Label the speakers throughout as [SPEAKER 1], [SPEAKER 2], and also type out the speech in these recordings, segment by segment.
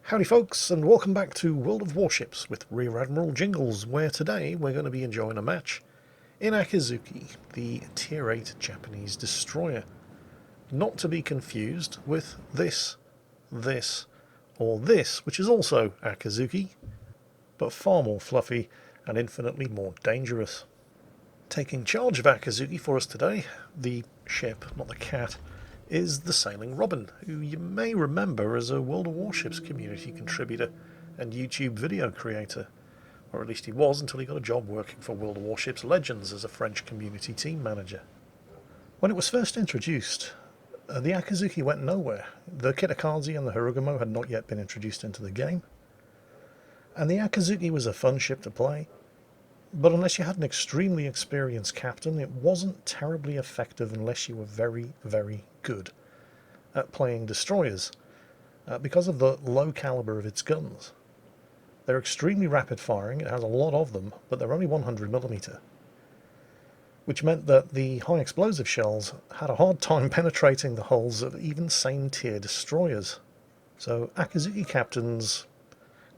[SPEAKER 1] Howdy folks, and welcome back to World of Warships with Rear Admiral Jingles, where today we're going to be enjoying a match in Akizuki, the Tier 8 Japanese destroyer. Not to be confused with this, or this, which is also Akizuki, but far more fluffy and infinitely more dangerous. Taking charge of Akizuki for us today, the ship, not the cat, is the Sailing Robin, who you may remember as a World of Warships community contributor and YouTube video creator, or at least he was until he got a job working for World of Warships Legends as a French community team manager. When it was first introduced, the Akizuki went nowhere. The Kitakaze and the Harugumo had not yet been introduced into the game, and the Akizuki was a fun ship to play, but unless you had an extremely experienced captain, it wasn't terribly effective unless you were very, very good at playing destroyers, because of the low caliber of its guns. They're extremely rapid firing, it has a lot of them, but they're only 100mm, which meant that the high explosive shells had a hard time penetrating the hulls of even same tier destroyers. So Akizuki captains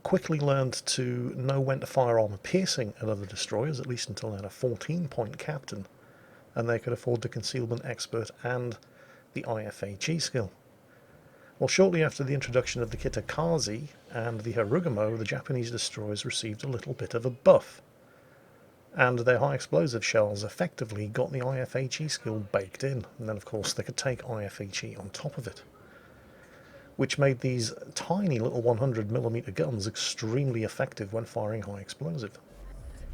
[SPEAKER 1] quickly learned to know when to fire armor piercing at other destroyers, at least until they had a 14-point captain, and they could afford the concealment expert and the IFHE skill. Well, shortly after the introduction of the Kitakaze and the Harugumo, the Japanese destroyers received a little bit of a buff, and their high explosive shells effectively got the IFHE skill baked in, and then of course they could take IFHE on top of it, which made these tiny little 100mm guns extremely effective when firing high explosive.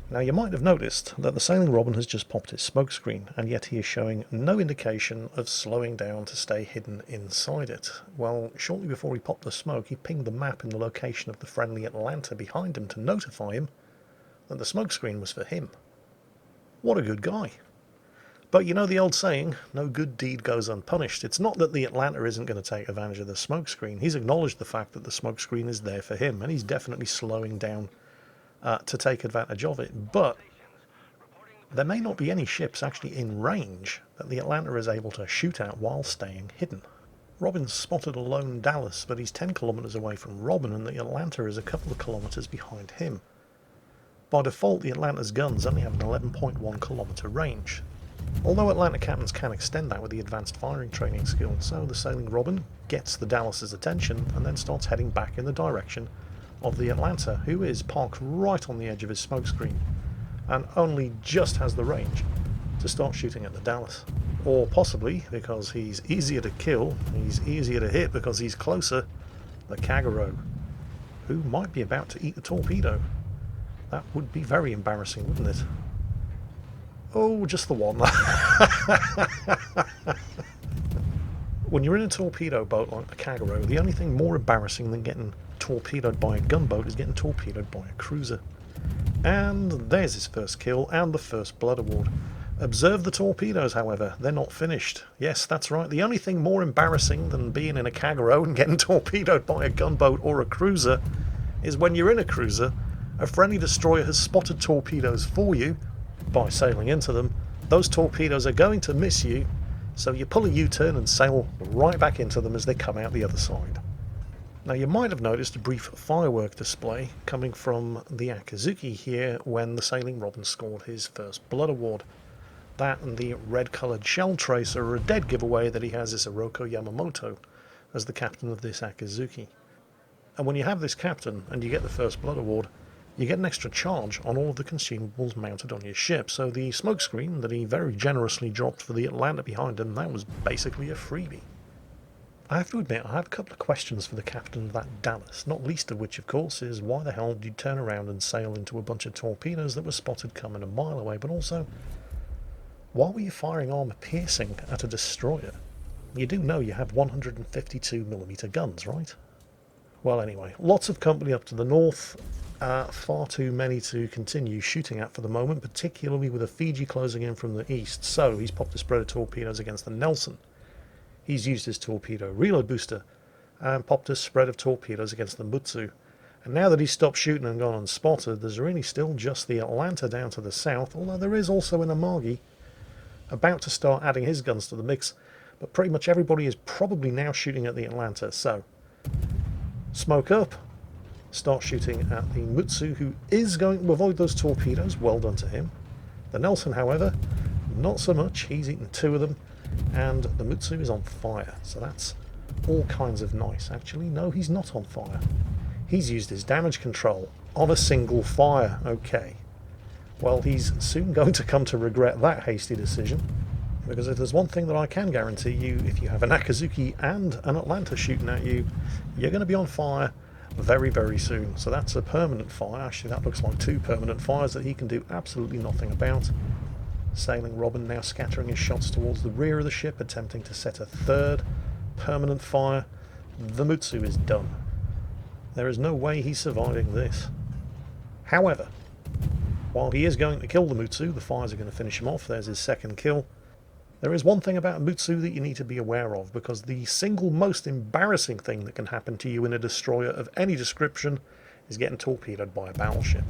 [SPEAKER 1] Now you might have noticed that the Sailing Robin has just popped his smoke screen, and yet he is showing no indication of slowing down to stay hidden inside it. Well, shortly before he popped the smoke, he pinged the map in the location of the friendly Atlanta behind him to notify him that the smoke screen was for him. What a good guy. But you know the old saying, no good deed goes unpunished. It's not that the Atlanta isn't going to take advantage of the smokescreen. He's acknowledged the fact that the smokescreen is there for him, and he's definitely slowing down to take advantage of it. But there may not be any ships actually in range that the Atlanta is able to shoot at while staying hidden. Robin's spotted a lone Dallas, but he's 10 kilometers away from Robin, and the Atlanta is a couple of kilometers behind him. By default, the Atlanta's guns only have an 11.1 kilometer range, although Atlanta captains can extend that with the advanced firing training skill. So the Sailing Robin gets the Dallas's attention and then starts heading back in the direction of the Atlanta, who is parked right on the edge of his smokescreen and only just has the range to start shooting at the Dallas. Or possibly, because he's easier to kill, he's easier to hit because he's closer, the Kagero, who might be about to eat the torpedo. That would be very embarrassing, wouldn't it? Oh, just the one. When you're in a torpedo boat like the Kagero, the only thing more embarrassing than getting torpedoed by a gunboat is getting torpedoed by a cruiser. And there's his first kill and the first blood award. Observe the torpedoes, however, they're not finished. Yes, that's right, the only thing more embarrassing than being in a Kagero and getting torpedoed by a gunboat or a cruiser is when you're in a cruiser, a friendly destroyer has spotted torpedoes for you. By sailing into them, those torpedoes are going to miss you, so you pull a U-turn and sail right back into them as they come out the other side. Now you might have noticed a brief firework display coming from the Akizuki here when the Sailing Robin scored his first blood award. That and the red-coloured shell tracer are a dead giveaway that he has Isiroko Yamamoto as the captain of this Akizuki. And when you have this captain and you get the first blood award, you get an extra charge on all of the consumables mounted on your ship. So the smokescreen that he very generously dropped for the Atlanta behind him, that was basically a freebie. I have to admit, I have a couple of questions for the captain of that Dallas, not least of which, of course, is why the hell did you turn around and sail into a bunch of torpedoes that were spotted coming a mile away, but also, why were you firing armor piercing at a destroyer? You do know you have 152mm guns, right? Well, anyway, lots of company up to the north. Far too many to continue shooting at for the moment, particularly with a Fiji closing in from the east. So he's popped a spread of torpedoes against the Nelson. He's used his torpedo reload booster and popped a spread of torpedoes against the Mutsu. And now that he's stopped shooting and gone unspotted, there's really still just the Atlanta down to the south, although there is also an Amagi about to start adding his guns to the mix. But pretty much everybody is probably now shooting at the Atlanta. So Smoke up, start shooting at the Mutsu, who is going to avoid those torpedoes. Well done to him. The Nelson, however, not so much. He's eaten 2 of them, and the Mutsu is on fire. So that's all kinds of nice. Actually, no, he's not on fire. He's used his damage control on a single fire. Okay. Well, he's soon going to come to regret that hasty decision, because if there's one thing that I can guarantee you, if you have an Akizuki and an Atlanta shooting at you, you're going to be on fire very, very soon. So that's a permanent fire. Actually, that looks like 2 permanent fires that he can do absolutely nothing about. Sailing Robin now scattering his shots towards the rear of the ship, attempting to set a 3rd permanent fire. The Mutsu is done. There is no way he's surviving this. However, while he is going to kill the Mutsu, the fires are going to finish him off. There's his 2nd kill. There is one thing about Mutsu that you need to be aware of, because the single most embarrassing thing that can happen to you in a destroyer of any description is getting torpedoed by a battleship.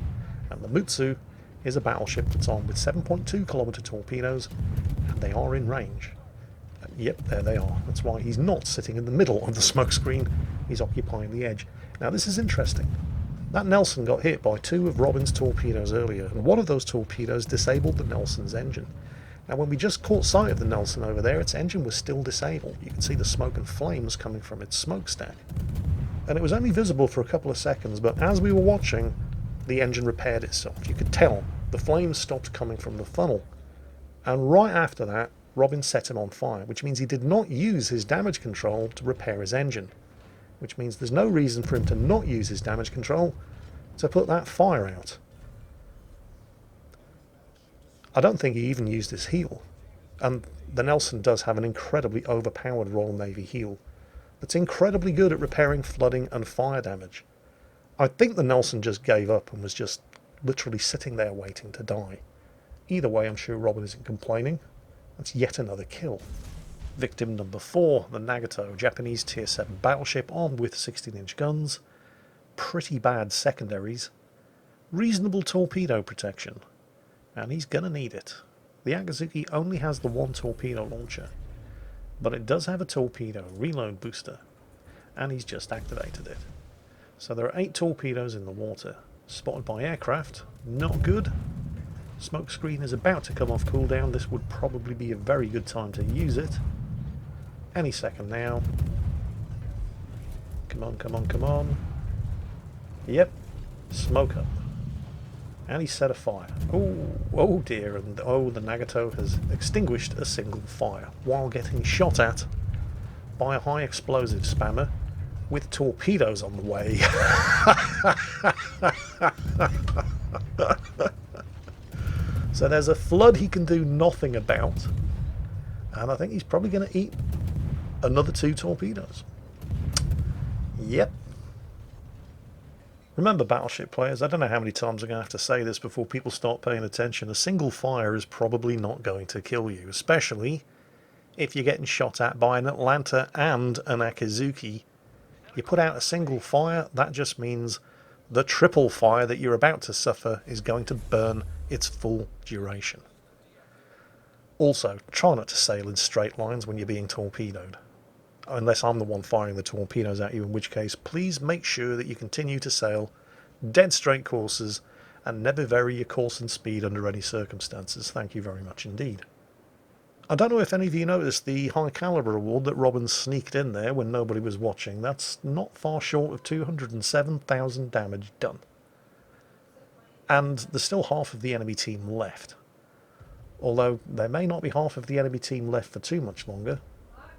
[SPEAKER 1] And the Mutsu is a battleship that's armed with 7.2 kilometer torpedoes, and they are in range. Yep, there they are. That's why he's not sitting in the middle of the smoke screen. He's occupying the edge. Now this is interesting. That Nelson got hit by 2 of Robin's torpedoes earlier, and one of those torpedoes disabled the Nelson's engine. Now when we just caught sight of the Nelson over there, its engine was still disabled. You can see the smoke and flames coming from its smokestack. And it was only visible for a couple of seconds, but as we were watching, the engine repaired itself. You could tell the flames stopped coming from the funnel. And right after that, Robin set him on fire, which means he did not use his damage control to repair his engine. Which means there's no reason for him to not use his damage control to put that fire out. I don't think he even used his heel. And the Nelson does have an incredibly overpowered Royal Navy heel that's incredibly good at repairing flooding and fire damage. I think the Nelson just gave up and was just literally sitting there waiting to die. Either way, I'm sure Robin isn't complaining. That's yet another kill. Victim number 4, the Nagato, Japanese Tier 7 battleship armed with 16-inch guns, pretty bad secondaries, reasonable torpedo protection, and he's gonna need it. The Akizuki only has the 1 torpedo launcher, but it does have a torpedo reload booster, and he's just activated it. So there are 8 torpedoes in the water. Spotted by aircraft, not good. Smoke screen is about to come off cooldown. This would probably be a very good time to use it. Any second now. Come on, come on, come on. Yep, smoke up. And he set a fire. Oh dear, and oh, the Nagato has extinguished a single fire while getting shot at by a high explosive spammer with torpedoes on the way. So there's a flood he can do nothing about, and I think he's probably going to eat another 2 torpedoes. Yep. Remember, battleship players, I don't know how many times I'm going to have to say this before people start paying attention. A single fire is probably not going to kill you, especially if you're getting shot at by an Atlanta and an Akizuki. You put out a single fire, that just means the triple fire that you're about to suffer is going to burn its full duration. Also, try not to sail in straight lines when you're being torpedoed. Unless I'm the one firing the torpedoes at you, in which case please make sure that you continue to sail dead straight courses and never vary your course and speed under any circumstances. Thank you very much indeed. I don't know if any of you noticed the high caliber award that Robin sneaked in there when nobody was watching. That's not far short of 207,000 damage done. And there's still half of the enemy team left. Although there may not be half of the enemy team left for too much longer.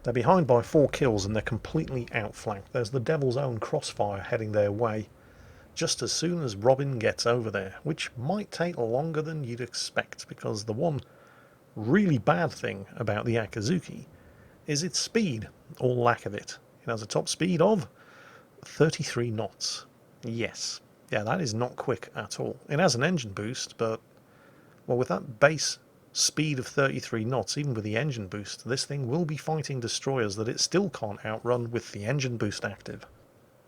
[SPEAKER 1] They're behind by 4 kills and they're completely outflanked. There's the Devil's Own Crossfire heading their way just as soon as Robin gets over there, which might take longer than you'd expect, because the one really bad thing about the Akizuki is its speed, or lack of it. It has a top speed of 33 knots. Yes, yeah, that is not quick at all. It has an engine boost, but, well, with that base speed of 33 knots, even with the engine boost, this thing will be fighting destroyers that it still can't outrun with the engine boost active.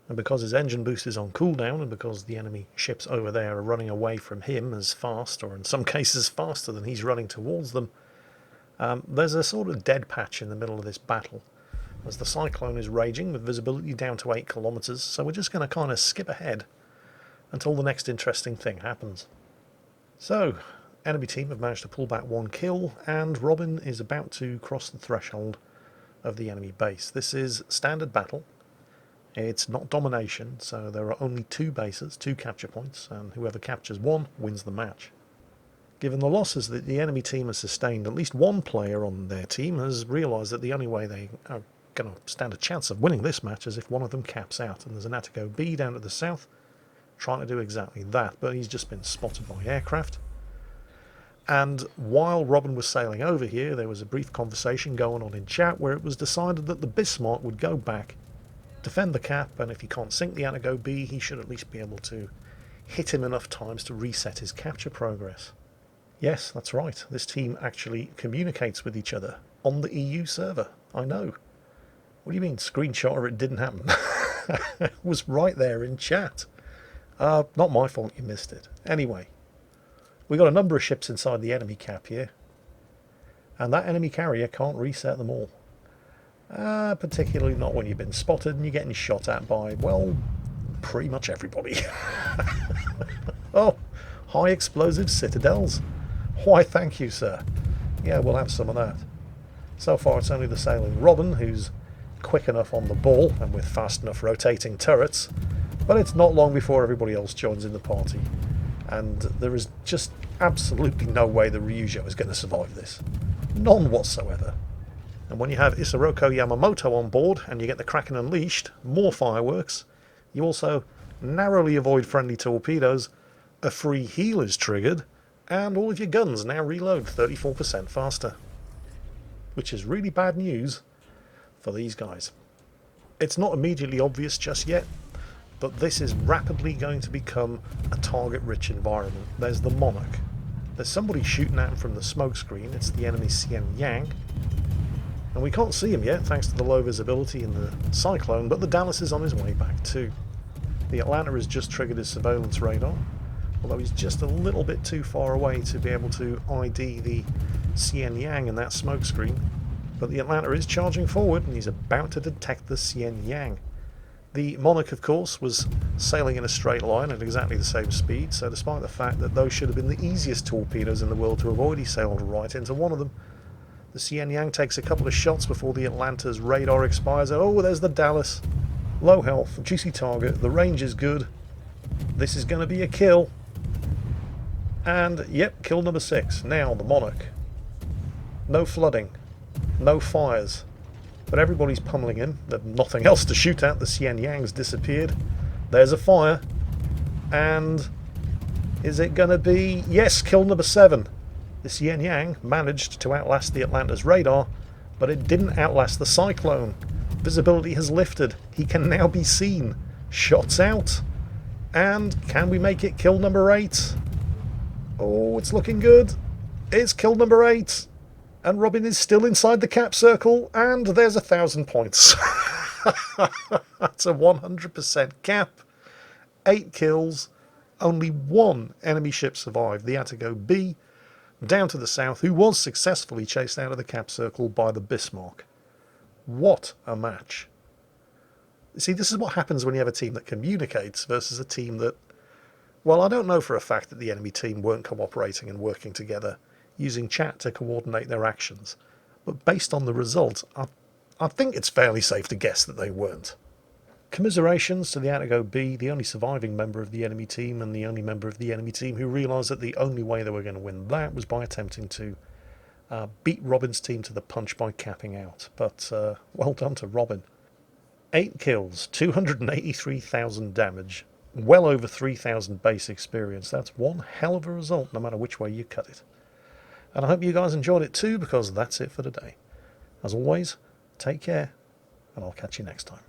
[SPEAKER 1] And because his engine boost is on cooldown, and because the enemy ships over there are running away from him as fast, or in some cases faster than he's running towards them, there's a sort of dead patch in the middle of this battle. as the cyclone is raging with visibility down to 8 kilometers, so we're just going to kind of skip ahead until the next interesting thing happens. So, enemy team have managed to pull back 1 kill, and Robin is about to cross the threshold of the enemy base. This is standard battle. It's not domination, so there are only 2 bases, 2 capture points, and whoever captures 1 wins the match. Given the losses that the enemy team has sustained, at least one player on their team has realised that the only way they are going to stand a chance of winning this match is if one of them caps out. And there's an Attico B down to the south trying to do exactly that, but he's just been spotted by aircraft. And while Robin was sailing over here, there was a brief conversation going on in chat where it was decided that the Bismarck would go back, defend the cap, and if he can't sink the Attico B, he should at least be able to hit him enough times to reset his capture progress. Yes, that's right, this team actually communicates with each other on the EU server. I know. What do you mean, screenshot or it didn't happen? It was right there in chat. Not my fault you missed it. Anyway, we got a number of ships inside the enemy cap here, and that enemy carrier can't reset them all. Particularly not when you've been spotted and you're getting shot at by, well, pretty much everybody. Oh, high explosive citadels. Why, thank you, sir. Yeah, we'll have some of that. So far it's only the sailing Robin who's quick enough on the ball and with fast enough rotating turrets, but it's not long before everybody else joins in the party, and there is just absolutely no way the Ryujo is going to survive this. None whatsoever. And when you have Isiroko Yamamoto on board and you get the Kraken Unleashed, more fireworks, you also narrowly avoid friendly torpedoes, a free heal is triggered, and all of your guns now reload 34% faster. Which is really bad news for these guys. It's not immediately obvious just yet, but this is rapidly going to become a target-rich environment. There's the Monarch. There's somebody shooting at him from the smoke screen. It's the enemy Xian Yang. And we can't see him yet, thanks to the low visibility in the cyclone, but the Dallas is on his way back too. The Atlanta has just triggered his surveillance radar, although he's just a little bit too far away to be able to ID the Xian Yang in that smoke screen. But the Atlanta is charging forward and he's about to detect the Xian Yang. The Monarch, of course, was sailing in a straight line at exactly the same speed, so despite the fact that those should have been the easiest torpedoes in the world to avoid, he sailed right into one of them. The Xian Yang takes a couple of shots before the Atlanta's radar expires. Oh, there's the Dallas. Low health, juicy target, the range is good. This is going to be a kill. And, yep, kill number 6. Now, the Monarch. No flooding. No fires. But everybody's pummeling him. There's nothing else to shoot at. The Xian Yang's disappeared. There's a fire. And is it going to be... Yes, kill number 7. The Xian Yang managed to outlast the Atlanta's radar, but it didn't outlast the cyclone. Visibility has lifted. He can now be seen. Shots out. And can we make it kill number 8? Oh, it's looking good. It's kill number 8. And Robin is still inside the cap circle, and there's 1,000 points. That's a 100% cap. 8 kills. Only 1 enemy ship survived, the Attico B, down to the south, who was successfully chased out of the cap circle by the Bismarck. What a match. See, this is what happens when you have a team that communicates versus a team that... Well, I don't know for a fact that the enemy team weren't cooperating and working together, using chat to coordinate their actions. But based on the result, I think it's fairly safe to guess that they weren't. Commiserations to the Attico B, the only surviving member of the enemy team, and the only member of the enemy team who realised that the only way they were going to win that was by attempting to beat Robin's team to the punch by capping out. But well done to Robin. 8 kills, 283,000 damage, well over 3,000 base experience. That's one hell of a result, no matter which way you cut it. And I hope you guys enjoyed it too, because that's it for today. As always, take care, and I'll catch you next time.